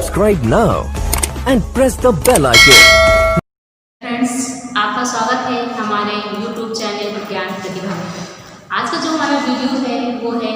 Subscribe now and press the bell icon. Friends, आपका स्वागत है हमारे YouTube चैनल ज्ञान प्रतिभा में। आज का जो हमारा वीडियो है वो है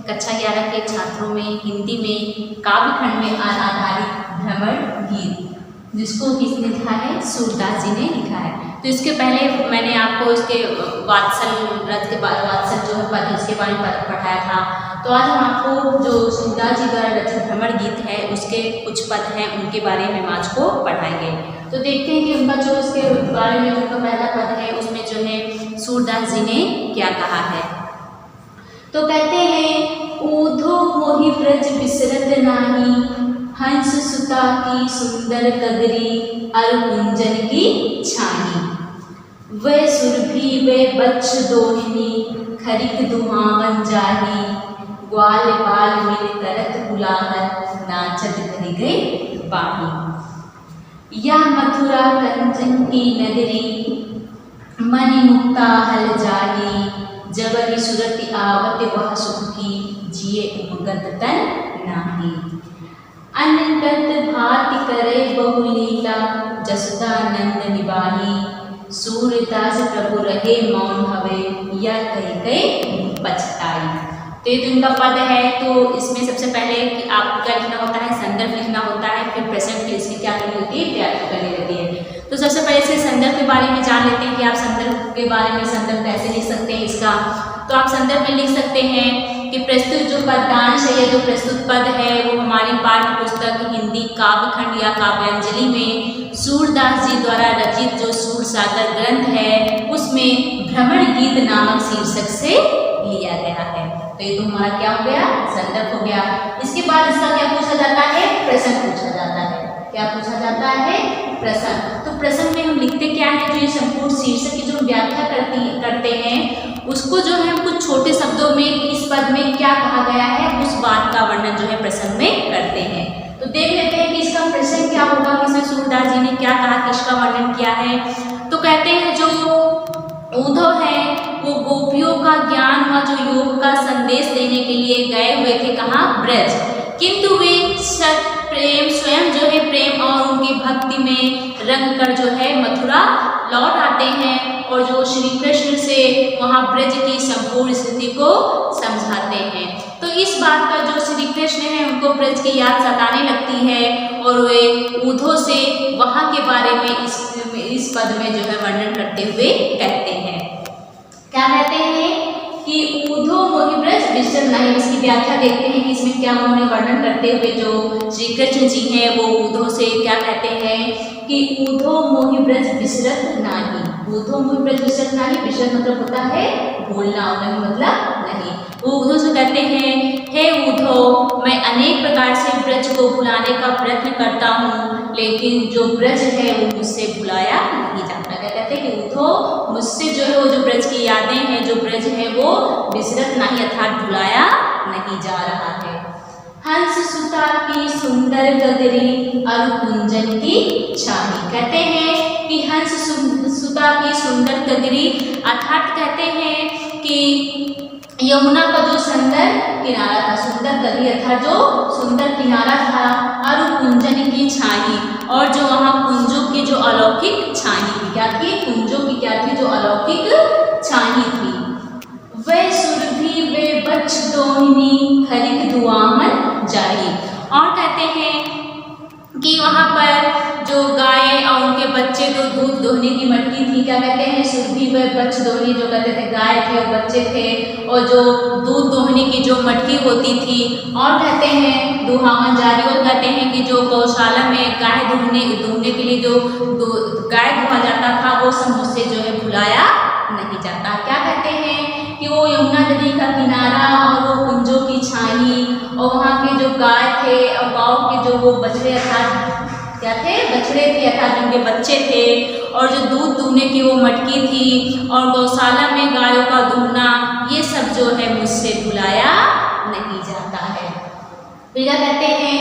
कक्षा 11 के छात्रों में हिंदी में काव्य खंड में आधारित भ्रमर गीत, जिसको किसने लिखा है? सूरदास जी ने लिखा है। तो इसके पहले मैंने आपको इसके वात्सल रथ के वात्सल जो है पद उसके बारे में पढ़ाया था। तो आज हम आपको जो सूरदास जी द्वारा रचित भ्रमर गीत है उसके कुछ पद हैं उनके बारे में हम आज को पढ़ाएंगे। तो देखते हैं कि उनका जो उसके बारे में उनका पहला पद है उसमें जो है सूरदास जी ने क्या कहा है। तो कहते हैं, ऊधो मोहि ब्रज बिसरत नाही, हंस सुता की सुंदर कगरी, अर कुंजन की छानी। वह सुरभि वे बच्छ दोहिनी, खरिक दुहावन जाही, ग्वाल बाल मिल करत बुलाहर, नाचत धरि गए बाही। या मथुरा कंचन की नगरी, मनि मुक्ता हल जाही, जबरि सुरति आवत वह सुख की, जिये उमगत तन नाही। अनगत भाति करे बहुलीला, जसुदानंद निबाही, सूरदास प्रभु रहे मौन हवे, यह कह गए पछताई। तो ये उनका पद है। तो इसमें सबसे पहले कि आपको क्या लिखना होता है? संदर्भ लिखना होता है, फिर प्रेजेंट टेंस की क्या करनी होती है? व्याख्या करनी होती है। तो सबसे पहले से संदर्भ के बारे में जान लेते हैं कि आप संदर्भ के बारे में संदर्भ कैसे लिख सकते हैं इसका। तो आप संदर्भ में लिख सकते हैं कि प्रस्तुत जो पद्यांश है या जो प्रस्तुत पद है वो हमारी पाठ्य पुस्तक हिंदी काव्य खंड या काव्यांजलि में सूरदास जी द्वारा रचित जो सूर सागर ग्रंथ है उसमें भ्रमर गीत नामक शीर्षक से लिया गया है। तो ये तो हमारा क्या हो गया? संदर्भ हो गया। इसके बाद इसका क्या पूछा जाता है? प्रश्न पूछा जाता है। क्या पूछा जाता है? प्रश्न। तो प्रश्न में हम लिखते क्या है? जो ये संपूर्ण शीर्षक की जो व्याख्या करते हैं उसको जो है कुछ छोटे शब्दों में इस पद में क्या कहा गया है उस बात का वर्णन जो है प्रश्न में करते हैं। तो देख लेते हैं कि इसका प्रश्न क्या होगा, कि इसमें सूरदास जी ने क्या कहा, किसका वर्णन किया है। तो कहते हैं जो ऊधव है वो गोपियों का ज्ञान व जो योग का संदेश देने के लिए गए हुए थे कहाँ? ब्रज। किंतु वे प्रेम स्वयं जो है प्रेम और उनकी भक्ति में रंग कर जो है मथुरा लौट आते हैं और जो श्री कृष्ण से वहाँ ब्रज की संपूर्ण स्थिति को समझाते हैं। तो इस बात का जो श्री कृष्ण है उनको ब्रज की याद सताने लगती है और वे ऊधो से वहाँ के बारे में इस पद में जो है वर्णन करते हुए कहते हैं। क्या कहते हैं कि ऊधो मोहि ब्रज बिसरत नाही। इसकी व्याख्या देखते हैं कि इसमें क्या उन्होंने वर्णन करते हुए जो श्री कृष्ण जी हैं वो ऊधो से क्या कहते हैं कि ऊधो मोहि ब्रज बिसरत नाही। ऊधो मोहि ब्रज बिसरत नाही, बिसरत मतलब होता है भूलना, नहीं मतलब नहीं। वो ऊधो से कहते हैं, हे ऊधो, मैं अनेक प्रकार से ब्रज को भुलाने का प्रयत्न करता हूँ, लेकिन जो ब्रज है वो मुझसे भुलाया नहीं जाता। क्या कहते हैं कि ऊधो मुझसे जो है वो जो ब्रज की यादें हैं जो ब्रज है वो बिसरत नहीं अर्थात भुलाया नहीं जा रहा है। हंस सुता की सुंदर गगरी, अर कुंजन की छानी। कहते हैं कि हंस सुता की सुंदर गगरी अर्थात कहते हैं कि यमुना का जो सुंदर किनारा था, सुंदर गगरी अर्थात जो सुंदर किनारा था, अर कुंजन की छानी और जो वहाँ कुंजों की जो अलौकिक छानी थी। क्या थी? कुंजों की क्या थी? जो अलौकिक छानी थी। वह सुरभि वे बच्छ दोहिनी, खरिक दुआमन जाही। और कहते हैं कि वहाँ पर जो गाय और उनके बच्चे जो दूध दोहने की मटकी थी, क्या कहते हैं? सुरभि व बच्छ दोहनी, जो कहते थे गाय थे और बच्चे थे, और जो दूध दोहने की जो मटकी होती थी। और कहते हैं दुहावन जारी, और कहते हैं कि जो गौशाला में गाय दूहने के लिए जो गाय दुहा जाता था वो सब मुझसे जो है भुलाया नहीं जाता। क्या कहते हैं कि वो यमुना नदी का किनारा और वो कुंजों की छानी और वहाँ के जो गाय थे और गाँव के जो वो बछड़े अर्थात क्या थे? बछड़े थे अर्थात उनके बच्चे थे, और जो दूध दूहने की वो मटकी थी और गौशाला में गायों का दूहना, ये सब जो है मुझसे भुलाया नहीं जाता है। तो क्या कहते हैं?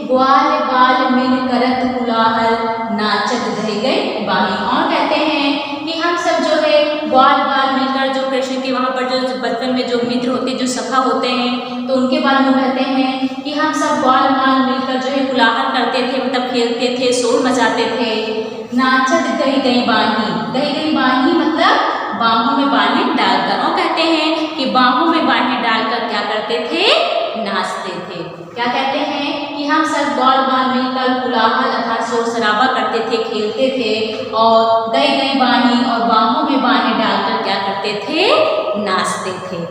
ग्वाल बाल मिल करत कुलाहल, नाचत धरि गए बाही। और कहते हैं कि हम सब जो है ग्वाल बाल मिलकर जो कृष्ण के वहाँ पर जो बचपन में जो मित्र होते जो सखा होते हैं तो उनके बारे में कहते हैं कि हम सब ग्वाल बाल मिलकर जो है कुलाहल करते जाते थे। नाचत गई गई बाही मतलब बाहों में बाहें डालकर, और कहते हैं कि बाहों में बाहें डालकर क्या करते थे, नाचते थे। क्या कहते हैं कि हम सब दौड़ बाल मिलकर कोलाहल अर्थात शोर शराबा करते थे, खेलते थे, और गई गई बाही और बाहों में बाहें डालकर क्या करते थे, नाचते थे।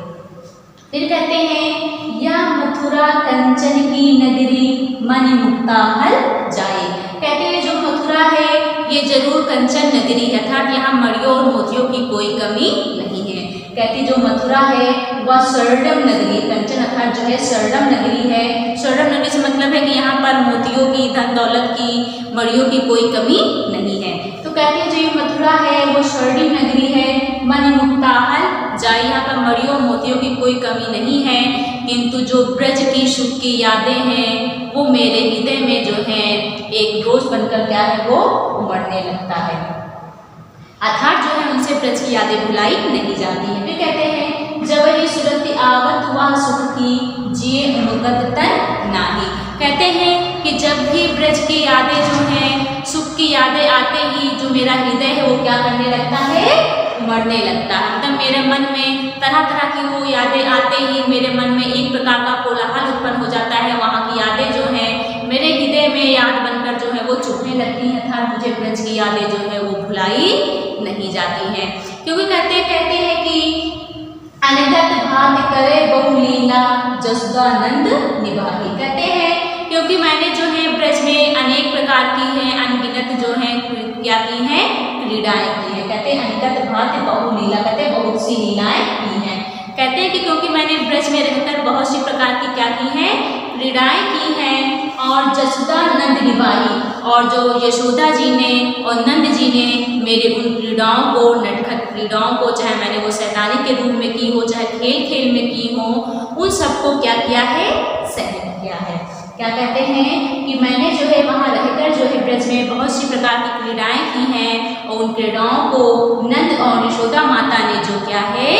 फिर कहते हैं या मथुरा कंचन की नगरी मन मुक्ता हल जाए। कहते हैं जो मथुरा है ये जरूर कंचन नगरी है, अर्थात यहाँ मणियों और मोतियों की कोई कमी नहीं है। कहती जो मथुरा है वह स्वर्णम नगरी, कंचन अर्थात जो है स्वर्णम नगरी है। स्वर्णम नगरी से मतलब है कि यहाँ पर मोतियों की, धन दौलत की, मणियों की कोई कमी नहीं है। तो कहते हैं जो ये मथुरा है वो स्वर्णिम नगरी है, मन मुक्ता हल जाए, यहाँ पर मणियों मोतियों की कोई कमी नहीं है, किंतु जो ब्रज की सुख की यादें हैं वो मेरे हृदय में जो है एक रोज बनकर क्या है वो उमड़ने लगता है, अर्थात जो है उनसे ब्रज की यादें भुलाई नहीं जाती है। फिर कहते हैं जब ही सुरति आवत वह सुख की जिए अनुगत तन नाही। कहते हैं कि जब भी ब्रज की यादें जो हैं, सुख की यादें आते ही जो मेरा हृदय है वो क्या करने लगता है, उमड़ने लगता है। मतलब मेरे मन में तरह तरह की वो यादें आते ही मेरे मन में एक प्रकार का कोलाहल उत्पन्न हो जाता है। वहाँ की यादें जो हैं मेरे हृदय में याद बनकर जो है वो चुभने लगती हैं, अर्थात मुझे ब्रज की यादें जो है वो भुलाई नहीं जाती हैं। क्योंकि कहते हैं कि अनगत भात करे बहुलीला जसुदानंद निभाही। कहते हैं क्योंकि मैंने जो है ब्रज में अनेक प्रकार की है, अनगिनत जो है क्या की हैं, क्रीड़ाएं की हैं। कहते हैं अनगत भात बहुलीला, कहते हैं बहुत सी लीलाएं की हैं। कहते हैं कि क्योंकि मैंने ब्रज में रहकर बहुत सी प्रकार की क्या की हैं, क्रीड़ाएं की हैं। और जसुदा नंद निभाई, और जो यशोदा जी ने और नंद जी ने मेरे उन क्रीड़ाओं को, नटखट क्रीड़ाओं को, चाहे मैंने वो सैतानी के रूप में की हो, चाहे खेल खेल में की हो, उन सबको क्या किया है, सहन किया है। क्या कहते हैं कि मैंने जो है वहाँ रहकर जो है ब्रज में बहुत सी प्रकार की क्रीड़ाएं की हैं, और उन क्रीड़ाओं को नंद और यशोदा माता ने जो क्या है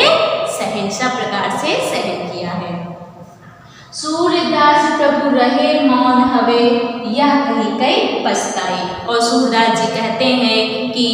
सहनसा प्रकार से सहन किया है। सूरदास प्रभु रहे मौन हवे यह कही कई पछताई। और सूरदास जी कहते हैं कि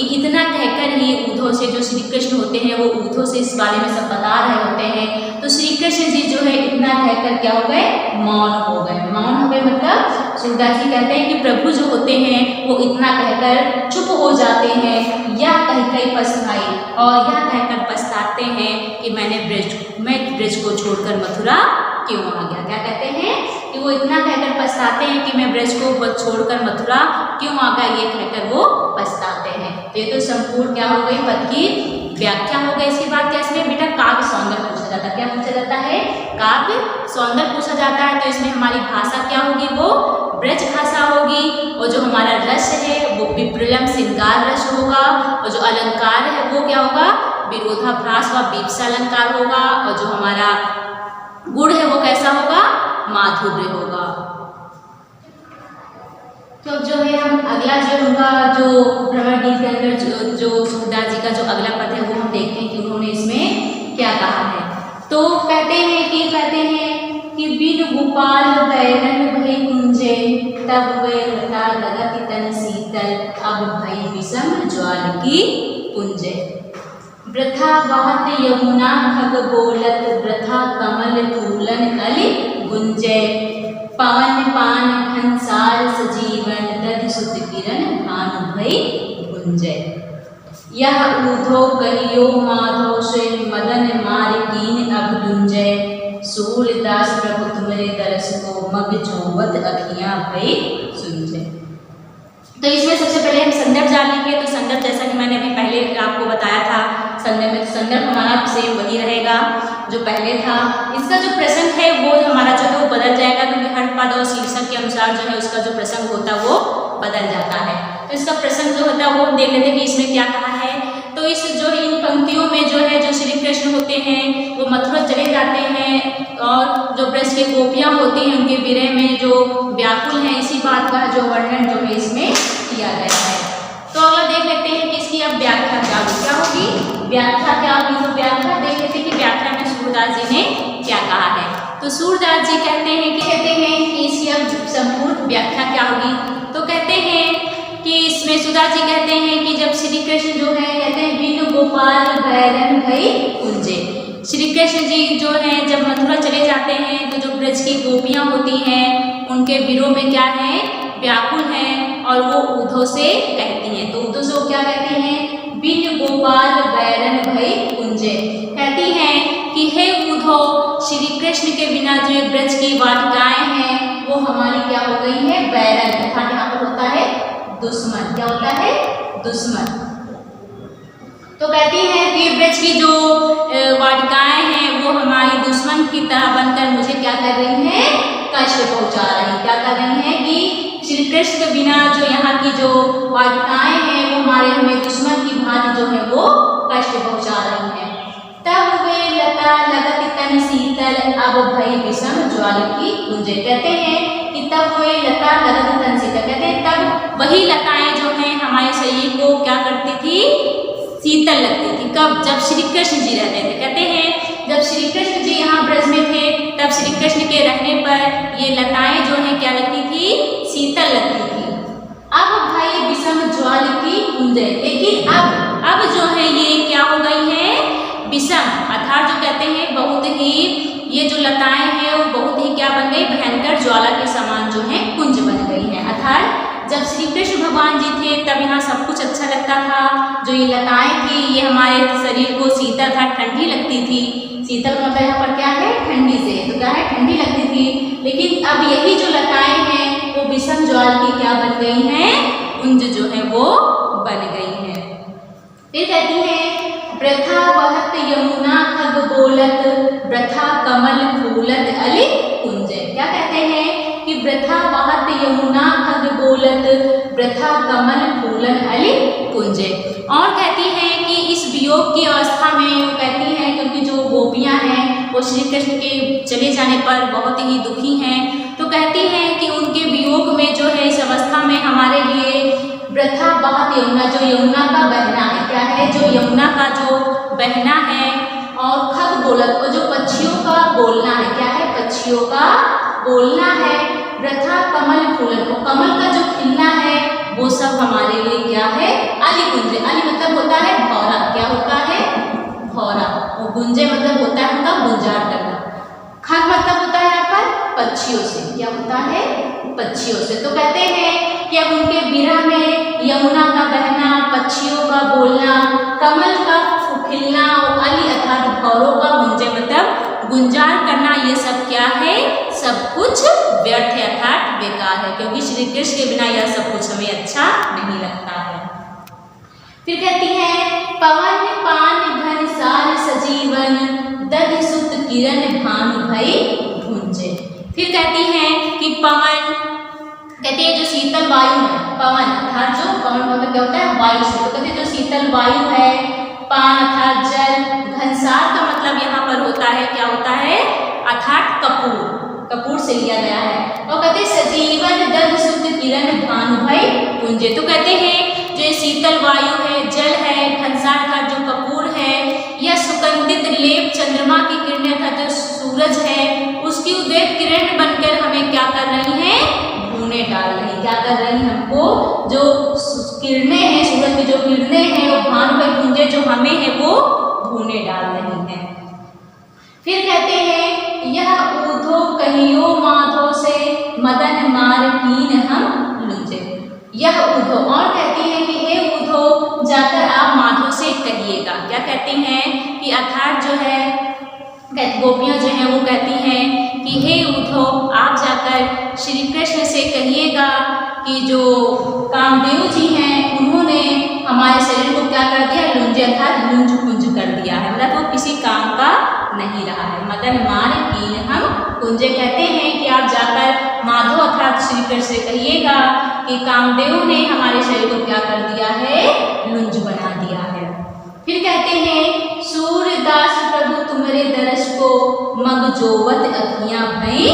इतना कहकर ही उद्धव से जो श्री कृष्ण होते हैं वो उद्धव से इस बारे में सब बता रहे होते हैं, तो श्री कृष्ण जी जो है इतना कहकर क्या हो गए, मौन हो गए। मौन हो गए मतलब सूरदास जी कहते हैं कि प्रभु जो होते हैं वो इतना कहकर चुप हो जाते हैं, यह कही कई पछताई, और यह कहकर पछताते हैं कि मैं ब्रज को छोड़कर मथुरा क्यों आ गया। क्या कहते हैं कि वो इतना कहकर पछताते हैं कि मैं ब्रज को छोड़कर मथुरा क्यों आ गया, ये कहकर वो पछताते हैं। तो ये तो संपूर्ण क्या हो गई, पद की व्याख्या हो गई। इसके बाद क्या इसमें बेटा काव्य सौंदर्य पूछा जाता है। क्या पूछा जाता है, काव्य सौंदर्य पूछा जाता है। तो इसमें हमारी भाषा क्या होगी, वो ब्रज भाषा होगी, और जो हमारा रस है वो विप्रलम श्रृंगार रस होगा, और जो अलंकार है वो क्या होगा, विरोधाभास व बीप्सा अलंकार होगा, और जो हमारा गुण है वो कैसा होगा, माधुर्य होगा। तो जो है हम अगला जो उनका जो भ्रमर गीत के अंदर जो सूरदास जी का जो अगला पद है वो हम देखते हैं कि उन्होंने इसमें क्या कहा है। तो कहते हैं कि बिन गोपाल बैरन भई कुंजे तब वे लता लगत तन शीतल अब भई विषम ज्वाल की पुंजे। वृथा बहत यमुना खग बोलत वृथा कमल फूलन अली गुंजय पवन पान खंसार सजीवन दधि सुत किरण भानु भई गुंजय। यह ऊधो कहियो माधो स्वयं मदन मार कीन अब गुंजय सूरदास प्रभु तुम्हारे दरस को मग जोवत अखियां भई सुंजय। तो इसमें सबसे पहले हम संदर्भ जानेंगे। तो संदर्भ जैसा कि मैंने अभी पहले आपको बताया था, संदर्भ में संदर्भ हमारा सेम वही रहेगा जो पहले था। इसका जो प्रसंग है वो हमारा जो है वो बदल जाएगा, क्योंकि हर पद और शीर्षक के अनुसार जो है उसका जो प्रसंग होता है वो बदल जाता है। तो इसका प्रसंग जो होता है वो हम देख लेते हैं कि इसमें क्या कहा है। तो इस जो इन पंक्तियों में जो है जो श्री कृष्ण होते हैं वो मथुरा चले जाते हैं, और जो ब्रज की गोपियाँ होती हैं उनके विरह में जो व्याकुल हैं, इसी बात का जो वर्णन जो है इसमें किया गया है। तो अगला देख लेते हैं कि इसकी अब व्याख्या क्या होगी, व्याख्या क्या होगी। तो व्याख्या देख लेते हैं कि व्याख्या में सूरदास जी ने क्या कहा है। तो सूरदास जी कहते हैं कि इसकी अब संपूर्ण व्याख्या क्या होगी। तो कहते हैं सूरदास जी कहते हैं कि जब श्री कृष्ण जो है कहते हैं बिन गोपाल बैरन भई कुंजे, श्री कृष्ण जी जो हैं जब मथुरा चले जाते हैं तो जो ब्रज की गोपियाँ होती हैं उनके विरोह में क्या है, व्याकुल हैं और वो उद्धव से कहती हैं। तो उद्धव से वो क्या कहती हैं, बिन गोपाल बैरन भई कुंजे, कहती हैं कि हे उद्धव श्री कृष्ण के बिना जो ये ब्रज की वाटिकाएं हैं वो हमारी क्या हो गई है, बैरन, अर्थात यहाँ पर होता है दुश्मन, क्या होता है, दुश्मन। तो कहती हैं कि ये ब्रज की जो वाटिकाएं हैं वो हमारी दुश्मन की तरह बनकर मुझे क्या कर रही हैं, कष्ट पहुंचा रही हैं। क्या कर रही हैं कि श्री कृष्ण के बिना जो यहाँ की जो वाटिकाएं हैं वो हमारे हमें दुश्मन की भांति जो है वो कष्ट पहुंचा रही हैं। तब वे लता लगत तन शीतल अब भई विषम ज्वाल की कुंजे, कहते हैं कि तब वे लता लगत तन शीतल, कहते हैं तब वही लताएं जो हैं हमारे शरीर को क्या करती थी, शीतल लगती थी। कब, जब श्री कृष्ण जी रहते थे। कहते हैं जब श्री कृष्ण जी यहाँ ब्रज में थे तब श्री कृष्ण के रहने पर ये लताएं जो हैं क्या लगती थी, शीतल लगती थी। अब भाई विषम ज्वाल की कुंजे, लेकिन अब जो है ये क्या हो गई है, विषम, अर्थात जो कहते हैं बहुत ही ये जो लताएं हैं वो बहुत ही क्या बन गई, भयंकर ज्वाला के समान जो है कुंज बन गई है। अर्थात जब श्री कृष्ण भगवान जी थे तब यहाँ सब कुछ अच्छा लगता था, जो ये लताएं थी ये हमारे शरीर को शीतल था, ठंडी लगती थी। शीतल मतलब यहाँ पर क्या है, ठंडी से, तो क्या है, ठंडी लगती थी। लेकिन अब यही जो लताएं हैं वो विषम ज्वाल की क्या बन गई हैं, कुंज जो है वो बन गई है। फिर कहती है वृथा वहत यमुना खग बोलत वृथा कमल फूलत अली कुंजे, क्या कहते हैं कि वृथा वहत यमुना खग बोलत वृथा कमल फूलन अली कुंजे। और कहती हैं कि इस वियोग की अवस्था में वो कहती हैं, क्योंकि जो गोपियां हैं वो श्री कृष्ण के चले जाने पर बहुत ही दुखी हैं, तो कहती हैं कि उनके वियोग में जो है इस अवस्था में हमारे लिए वृथा बहत यमुना, जो यमुना का बहना है, क्या है, जो यमुना का जो बहना है, और खग बोलत, और जो पक्षियों का बोलना है, क्या है, पक्षियों का बोलना है, वृथा कमल फूलन, और कमल का जो खिलना है वो सब हमारे लिए क्या है, अली कुंजे। अली मतलब होता है भौरा, क्या होता है, भौरा, और गुंजे मतलब होता है उनका गुंजार करना। खग मतलब होता है यहाँ पर पक्षियों से, क्या होता है, पक्षियों से। तो कहते हैं कि अब उनके विरह में यमुना का बहना, पक्षियों का बोलना, कमल का खिलना और अली अर्थात भौरों का गुंजे मतलब गुंजार करना, ये सब क्या है, सब कुछ व्यर्थ है, अर्थात बेकार है, क्योंकि श्री कृष्ण के बिना यह सब कुछ हमें अच्छा नहीं लगता है। फिर कहती है पवन पान घन सार सजीवन दध सुत किरण भानु भई भुंजे। फिर कहती हैं कि पवन, कहती है जो शीतल वायु है, पवन अर्थात जो पवन मतलब क्या होता है, वायु से, तो कहते हैं जो शीतल वायु है, पान अर्थात जल, घनसार का मतलब यहाँ पर होता है, क्या होता है, अर्थात कपूर, कपूर से लिया गया है। और कहते हैं सजीवन दध सुत किरण भानु भई कुंजे, तो कहते हैं जो शीतल वायु है, जल है, घनसार का जो कपूर है, या सुगंधित लेप चंद्रमा की किरणें अर्थात जो सूरज है उसकी उदय किरण बनकर हमें क्या कर रही हैं, भूने डाल रही, क्या कर रही हैं, हमको जो किरणें हैं, सूरज की जो किरणें हैं वो भानु भई कुंजे जो हमें है वो भूने डाल रही हैं। फिर कहते हैं यह ऊधो कहियो माधो से मदन मार कीन हम लुंजे, यह ऊधो, और कहती हैं कि हे ऊधो जाकर आप माधो से कहिएगा, क्या कहती हैं कि अर्थात जो है गोपियाँ जो हैं वो कहती हैं कि हे उद्धो आप जाकर श्री कृष्ण से कहिएगा कि जो कामदेव जी हैं उन्होंने हमारे शरीर को क्या कर दिया, लुंजे अर्थात लुंज कुंज कर दिया है, मतलब वो किसी काम का नहीं रहा है। मदन मान कीन हम कुंजे, कहते हैं कि आप जाकर माधव अर्थात श्री कृष्ण से कहिएगा कि कामदेव ने हमारे शरीर को क्या कर दिया है, लुंज बना दिया है। फिर कहते हैं सूर्यदास प्रभु तुम्हारे दर्श को मग जोवत अखियां भई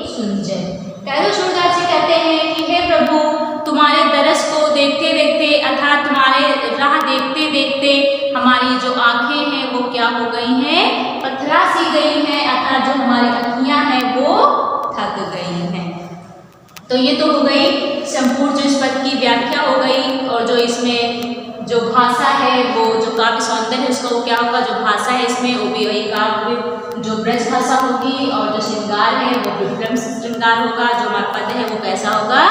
सुंजय, कहते सूर्यदास जी कहते हैं कि हे प्रभु तुम्हारे दर्श को देखते देखते अर्थात तुम्हारे राह देखते देखते हमारी जो आंखें हैं वो क्या हो गई हैं, पथरा सी गई हैं, अर्थात जो हमारी अखियां हैं वो थक गई हैं। तो ये तो हो गई संपूर्ण जो इस पद की व्याख्या हो गई, और जो इसमें जो भाषा है वो जो काव्य सौंदर्य है उसका वो क्या होगा, जो भाषा है इसमें वो भी वही काव्य जो ब्रज भाषा होगी, और जो श्रृंगार है वो विक्रम श्रृंगार होगा, जो हमारा पद है वो कैसा होगा,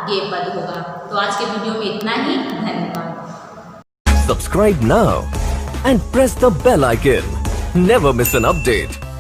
ये पद होगा। तो आज के वीडियो में इतना ही, धन्यवाद। Subscribe now and press the bell icon. Never miss an update.